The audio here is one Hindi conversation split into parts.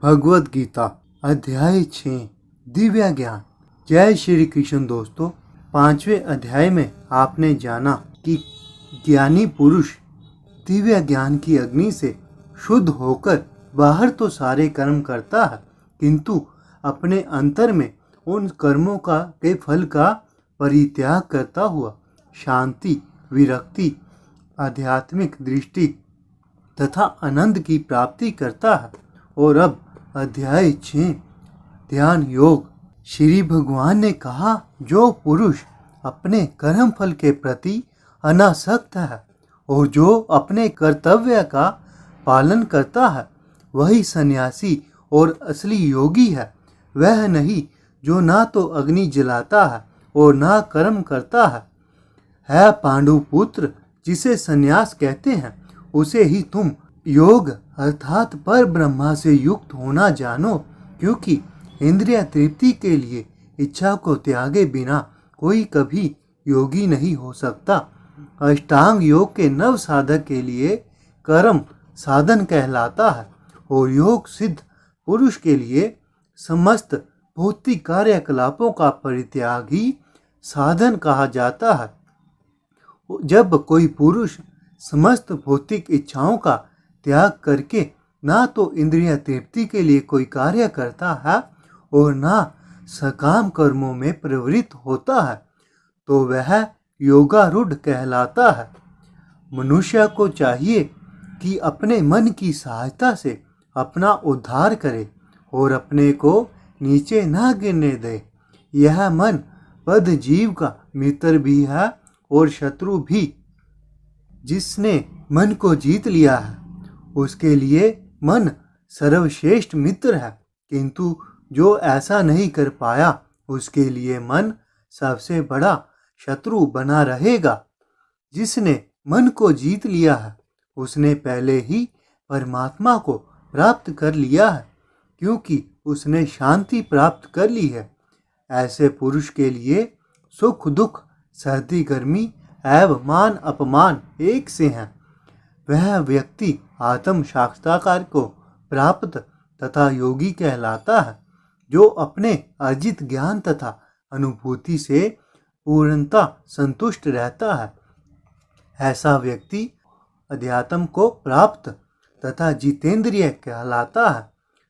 भगवद गीता अध्याय 6 दिव्य ज्ञान। जय श्री कृष्ण। दोस्तों, 5वें अध्याय में आपने जाना कि ज्ञानी पुरुष दिव्य ज्ञान की अग्नि से शुद्ध होकर बाहर तो सारे कर्म करता है, किंतु अपने अंतर में उन कर्मों के फल का परित्याग करता हुआ शांति, विरक्ति, आध्यात्मिक दृष्टि तथा आनंद की प्राप्ति करता है। और अब अध्याय 6 ध्यान योग। श्री भगवान ने कहा, जो पुरुष अपने कर्म फल के प्रति अनासक्त है और जो अपने कर्तव्य का पालन करता है, वही सन्यासी और असली योगी है। वह नहीं जो ना तो अग्नि जलाता है और ना कर्म करता है पांडु पुत्र, जिसे सन्यास कहते हैं, उसे ही तुम योग अर्थात पर ब्रह्मा से युक्त होना जानो, क्योंकि इंद्रिय तृप्ति के लिए इच्छा को त्यागे बिना कोई कभी योगी नहीं हो सकता। अष्टांग योग के नव साधक के लिए कर्म साधन कहलाता है और योग सिद्ध पुरुष के लिए समस्त भौतिक कार्यकलापों का परित्याग ही साधन कहा जाता है। जब कोई पुरुष समस्त भौतिक इच्छाओं का त्याग करके ना तो इंद्रिय तृप्ति के लिए कोई कार्य करता है और ना सकाम कर्मों में प्रवृत्त होता है, तो वह योगारूढ़ कहलाता है। मनुष्य को चाहिए कि अपने मन की सहायता से अपना उद्धार करे और अपने को नीचे ना गिरने दे। यह मन पद जीव का मित्र भी है और शत्रु भी। जिसने मन को जीत लिया है उसके लिए मन सर्वश्रेष्ठ मित्र है, किंतु जो ऐसा नहीं कर पाया उसके लिए मन सबसे बड़ा शत्रु बना रहेगा। जिसने मन को जीत लिया है उसने पहले ही परमात्मा को प्राप्त कर लिया है, क्योंकि उसने शांति प्राप्त कर ली है। ऐसे पुरुष के लिए सुख दुख, सर्दी गर्मी एवं मान अपमान एक से हैं। वह व्यक्ति आत्म साक्षात्कार को प्राप्त तथा योगी कहलाता है, जो अपने अर्जित ज्ञान तथा अनुभूति से पूर्णतः संतुष्ट रहता है। ऐसा व्यक्ति अध्यात्म को प्राप्त तथा जितेंद्रिय कहलाता है।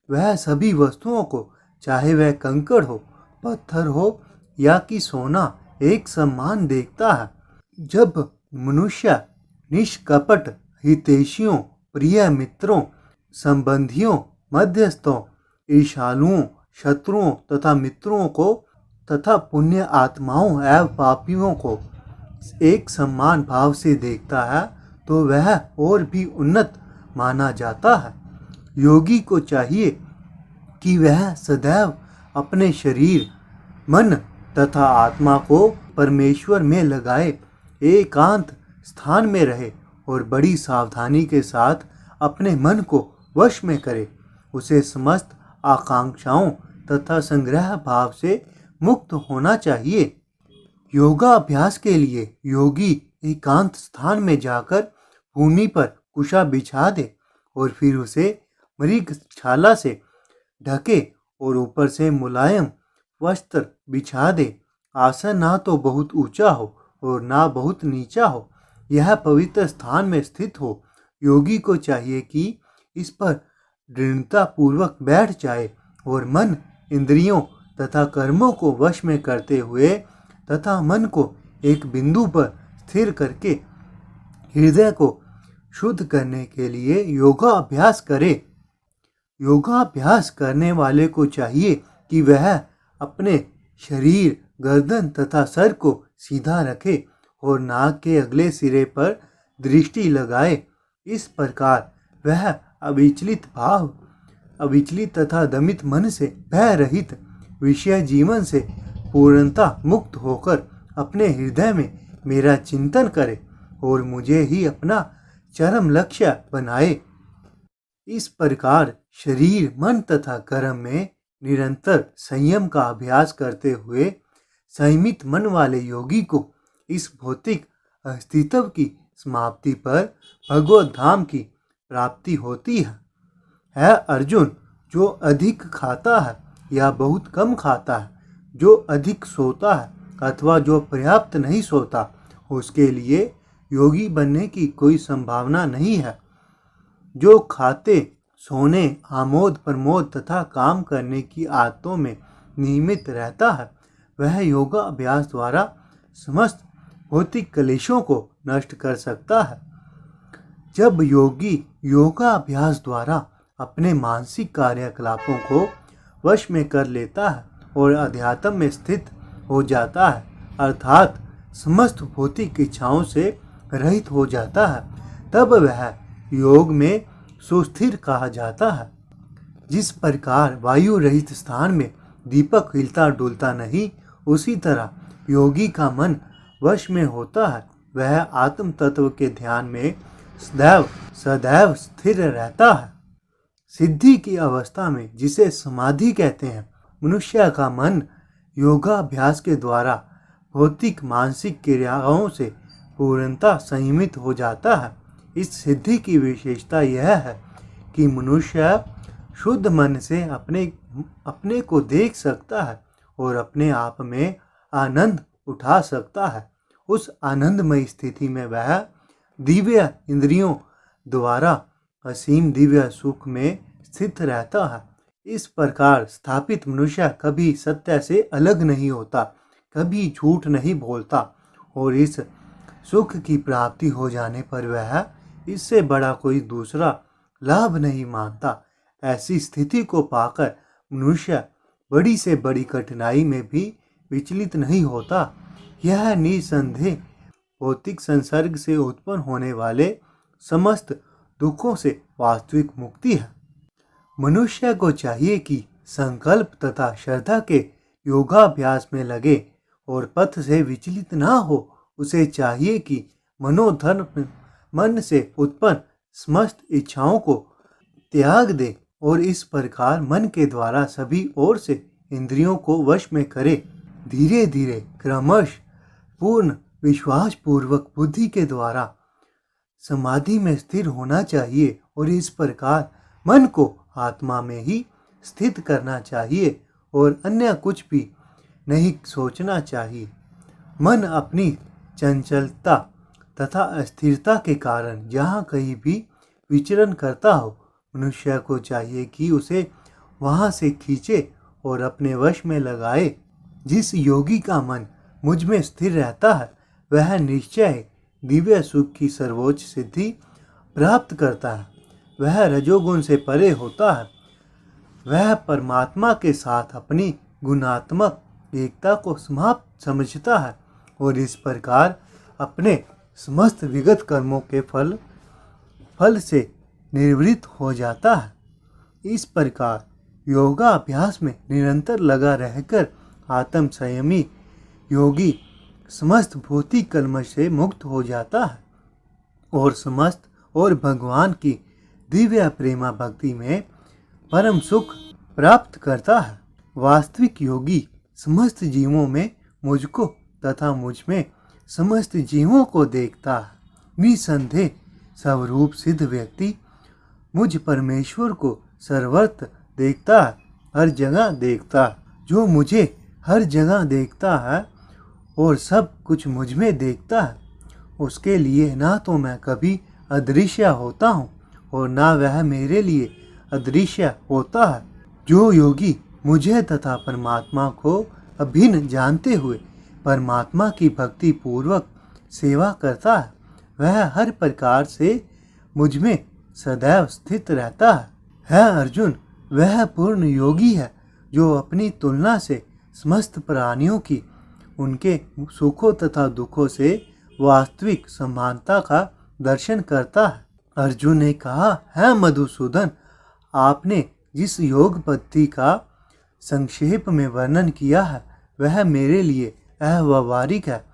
वह सभी वस्तुओं को, चाहे वह कंकड़ हो, पत्थर हो या कि सोना, एक समान देखता है। जब मनुष्य निष्कपट हितैषियों, प्रिय मित्रों, संबंधियों, मध्यस्थों, ईर्ष्यालुओं, शत्रुओं तथा मित्रों को तथा पुण्य आत्माओं एवं पापियों को एक समान भाव से देखता है, तो वह और भी उन्नत माना जाता है। योगी को चाहिए कि वह सदैव अपने शरीर, मन तथा आत्मा को परमेश्वर में लगाए, एकांत स्थान में रहे और बड़ी सावधानी के साथ अपने मन को वश में करे। उसे समस्त आकांक्षाओं तथा संग्रह भाव से मुक्त होना चाहिए। योगा अभ्यास के लिए योगी एकांत स्थान में जाकर भूमि पर कुशा बिछा दे और फिर उसे मृगछाला से ढके और ऊपर से मुलायम वस्त्र बिछा दे। आसन ना तो बहुत ऊंचा हो और ना बहुत नीचा हो, यह पवित्र स्थान में स्थित हो। योगी को चाहिए कि इस पर दृढ़ता पूर्वक बैठ जाए और मन, इंद्रियों तथा कर्मों को वश में करते हुए तथा मन को एक बिंदु पर स्थिर करके हृदय को शुद्ध करने के लिए योगा अभ्यास करे। योगाभ्यास करने वाले को चाहिए कि वह अपने शरीर, गर्दन तथा सर को सीधा रखे और नाक के अगले सिरे पर दृष्टि लगाए। इस प्रकार वह अविचलित तथा दमित मन से, भय रहित विषय जीवन से पूर्णतः मुक्त होकर अपने हृदय में मेरा चिंतन करे और मुझे ही अपना चरम लक्ष्य बनाए। इस प्रकार शरीर, मन तथा कर्म में निरंतर संयम का अभ्यास करते हुए संयमित मन वाले योगी को इस भौतिक अस्तित्व की समाप्ति पर भगवत धाम की प्राप्ति होती है। अर्जुन, जो अधिक खाता है या बहुत कम खाता है, जो अधिक सोता है अथवा जो पर्याप्त नहीं सोता, उसके लिए योगी बनने की कोई संभावना नहीं है। जो खाते, सोने, आमोद प्रमोद तथा काम करने की आदतों में नियमित रहता है, वह योगा अभ्यास द्वारा समस्त भौतिक क्लेशों को नष्ट कर सकता है। जब योगी योगा अभ्यास द्वारा अपने मानसिक कार्यकलापों को वश में कर लेता है और अध्यात्म में स्थित हो जाता है, अर्थात समस्त भौतिक इच्छाओं से रहित हो जाता है, तब वह योग में सुस्थिर कहा जाता है। जिस प्रकार वायु रहित स्थान में दीपक हिलता डुलता नहीं, उसी तरह योगी का मन वश में होता है। वह आत्म तत्व के ध्यान में सदैव स्थिर रहता है। सिद्धि की अवस्था में, जिसे समाधि कहते हैं, मनुष्य का मन योगाभ्यास के द्वारा भौतिक मानसिक क्रियाओं से पूर्णतः संयमित हो जाता है। इस सिद्धि की विशेषता यह है कि मनुष्य शुद्ध मन से अपने को देख सकता है और अपने आप में आनंद उठा सकता है। उस आनंदमय स्थिति में वह दिव्य इंद्रियों द्वारा असीम दिव्य सुख में स्थित रहता है। इस प्रकार स्थापित मनुष्य कभी सत्य से अलग नहीं होता, कभी झूठ नहीं बोलता और इस सुख की प्राप्ति हो जाने पर वह इससे बड़ा कोई दूसरा लाभ नहीं मानता। ऐसी स्थिति को पाकर मनुष्य बड़ी से बड़ी कठिनाई में भी विचलित नहीं होता। यह निसंदेह भौतिक संसर्ग से उत्पन्न होने वाले समस्त दुखों से वास्तविक मुक्ति है। मनुष्य को चाहिए कि संकल्प तथा श्रद्धा के योगाभ्यास में लगे और पथ से विचलित ना हो। उसे चाहिए कि मनोधर्म मन से उत्पन्न समस्त इच्छाओं को त्याग दे और इस प्रकार मन के द्वारा सभी ओर से इंद्रियों को वश में करे। धीरे धीरे क्रमश पूर्ण विश्वास पूर्वक बुद्धि के द्वारा समाधि में स्थिर होना चाहिए और इस प्रकार मन को आत्मा में ही स्थित करना चाहिए और अन्य कुछ भी नहीं सोचना चाहिए। मन अपनी चंचलता तथा अस्थिरता के कारण जहाँ कहीं भी विचरण करता हो, मनुष्य को चाहिए कि उसे वहाँ से खींचे और अपने वश में लगाए। जिस योगी का मन मुझ में स्थिर रहता है, वह निश्चय दिव्य सुख की सर्वोच्च सिद्धि प्राप्त करता है। वह रजोगुण से परे होता है। वह परमात्मा के साथ अपनी गुणात्मक एकता को समाप्त समझता है और इस प्रकार अपने समस्त विगत कर्मों के फल से निवृत्त हो जाता है। इस प्रकार योगा अभ्यास में निरंतर लगा रहकर आत्म संयमी योगी समस्त भौतिक कलमश से मुक्त हो जाता है और भगवान की दिव्य प्रेमा भक्ति में परम सुख प्राप्त करता है। वास्तविक योगी समस्त जीवों में मुझको तथा मुझ में समस्त जीवों को देखता है। निसंदेह स्वरूप सिद्ध व्यक्ति मुझ परमेश्वर को सर्वत्र देखता है, हर जगह देखता है। जो मुझे हर जगह देखता है और सब कुछ मुझ में देखता है, उसके लिए ना तो मैं कभी अदृश्य होता हूँ और ना वह मेरे लिए अदृश्य होता है। जो योगी मुझे तथा परमात्मा को अभिन्न जानते हुए परमात्मा की भक्ति पूर्वक सेवा करता है, वह हर प्रकार से मुझ में सदैव स्थित रहता है। अर्जुन, वह पूर्ण योगी है जो अपनी तुलना से समस्त प्राणियों की उनके सुखों तथा दुखों से वास्तविक समानता का दर्शन करता है। अर्जुन ने कहा, है मधुसूदन, आपने जिस योग पद्धति का संक्षेप में वर्णन किया है, वह मेरे लिए अव्यावहारिक है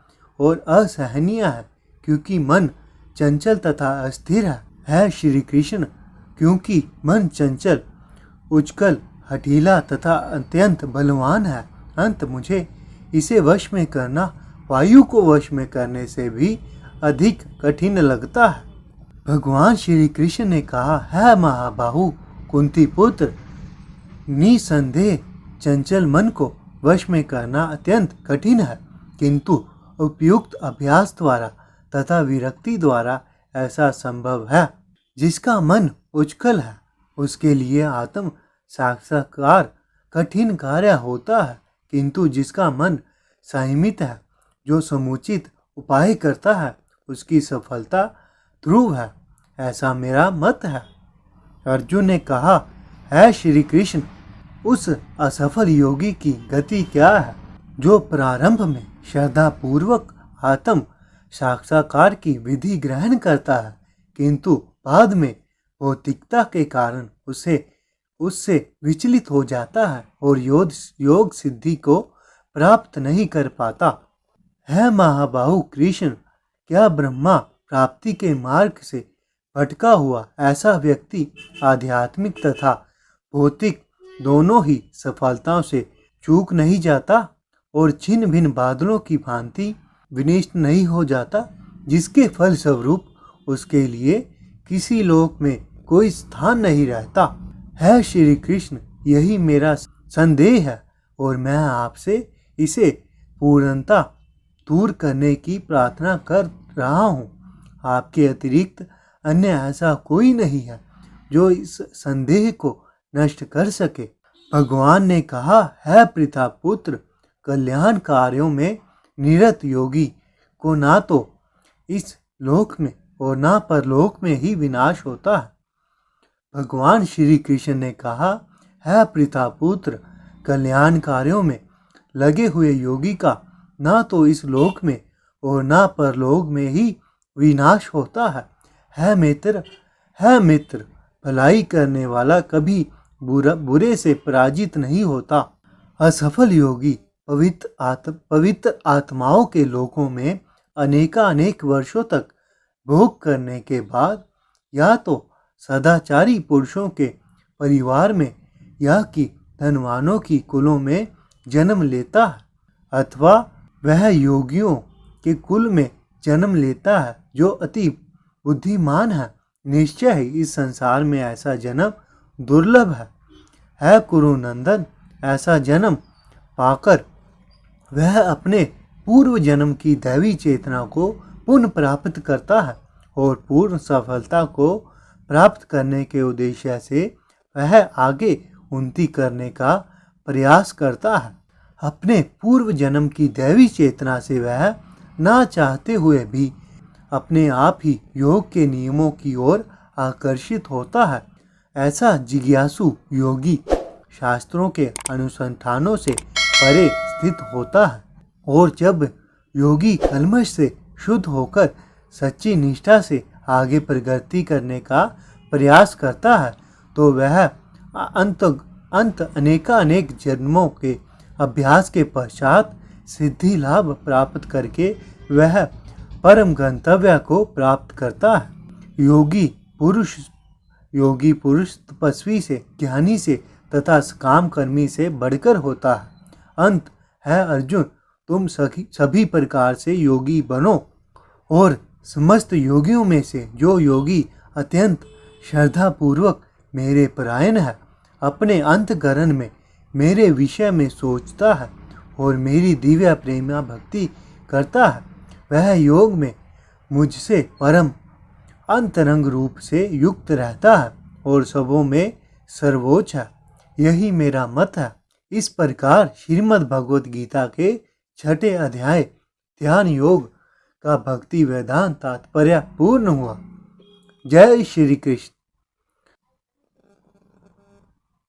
और असहनीय है, क्योंकि मन चंचल तथा अस्थिर है। श्री कृष्ण, क्योंकि मन चंचल, उछल हठीला तथा अत्यंत बलवान है, अंत मुझे इसे वश में करना वायु को वश में करने से भी अधिक कठिन लगता है। भगवान श्री कृष्ण ने कहा, है महाबाहु कुंती पुत्र, निसंदेह चंचल मन को वश में करना अत्यंत कठिन है, किंतु उपयुक्त अभ्यास द्वारा तथा विरक्ति द्वारा ऐसा संभव है। जिसका मन उछकल है उसके लिए आत्म साक्षात्कार कठिन कार्य होता है, किंतु जिसका मन संयमित है, जो समुचित उपाय करता है, उसकी सफलता ध्रुव है, ऐसा मेरा मत है। अर्जुन ने कहा, है श्री कृष्ण, उस असफल योगी की गति क्या है जो प्रारंभ में श्रद्धा पूर्वक आत्म साक्षात्कार की विधि ग्रहण करता है, किंतु बाद में भौतिकता के कारण उससे विचलित हो जाता है और योग सिद्धि को प्राप्त नहीं कर पाता। है महाबाहु कृष्ण, क्या ब्रह्मा प्राप्ति के मार्ग से भटका हुआ ऐसा व्यक्ति आध्यात्मिक तथा भौतिक दोनों ही सफलताओं से चूक नहीं जाता और छिन्न भिन्न बादलों की भांति विनिष्ट नहीं हो जाता, जिसके फल स्वरूप उसके लिए किसी लोक में कोई स्थान नहीं रहता। है श्री कृष्ण, यही मेरा संदेह है और मैं आपसे इसे पूर्णता दूर करने की प्रार्थना कर रहा हूँ। आपके अतिरिक्त अन्य ऐसा कोई नहीं है जो इस संदेह को नष्ट कर सके। भगवान ने कहा, है पृथा पुत्र, कल्याण कार्यों में निरत योगी को ना तो इस लोक में और ना परलोक में ही विनाश होता है। भगवान श्री कृष्ण ने कहा, है पृथा पुत्र, कल्याण कार्यों में लगे हुए योगी का ना तो इस लोक में और ना परलोक में ही विनाश होता है। है मित्र, भलाई करने वाला कभी बुरे से पराजित नहीं होता। असफल योगी पवित्र आत्माओं के लोकों में अनेक वर्षों तक भोग करने के बाद या तो सदाचारी पुरुषों के परिवार में या कि धनवानों की कुलों में जन्म लेता है, अथवा वह योगियों के कुल में जन्म लेता है जो अति बुद्धिमान है। निश्चय ही इस संसार में ऐसा जन्म दुर्लभ है कुरुनंदन, ऐसा जन्म पाकर वह अपने पूर्व जन्म की दैवी चेतना को पुनः प्राप्त करता है और पूर्ण सफलता को प्राप्त करने के उद्देश्य से वह आगे उन्नति करने का प्रयास करता है। अपने पूर्व जन्म की दैवी चेतना से वह ना चाहते हुए भी अपने आप ही योग के नियमों की ओर आकर्षित होता है। ऐसा जिज्ञासु योगी शास्त्रों के अनुसंधानों से परे स्थित होता है और जब योगी कलमश से शुद्ध होकर सच्ची निष्ठा से आगे प्रगति करने का प्रयास करता है तो वह अंत अनेक जन्मों के अभ्यास के पश्चात सिद्धि लाभ प्राप्त करके वह परम गंतव्य को प्राप्त करता है। योगी पुरुष तपस्वी से, ज्ञानी से तथा काम कर्मी से बढ़कर होता है। अंत है अर्जुन, तुम सभी प्रकार से योगी बनो और समस्त योगियों में से जो योगी अत्यंत श्रद्धा पूर्वक मेरे परायण है, अपने अंतकरण में मेरे विषय में सोचता है और मेरी दिव्य प्रेमा भक्ति करता है, वह योग में मुझसे परम अंतरंग रूप से युक्त रहता है और सबों में सर्वोच्च है। यही मेरा मत है। इस प्रकार श्रीमद् भगवद गीता के 6ठे अध्याय ध्यान योग का भक्ति वेदांत तात्पर्य पूर्ण हुआ। जय श्री कृष्ण।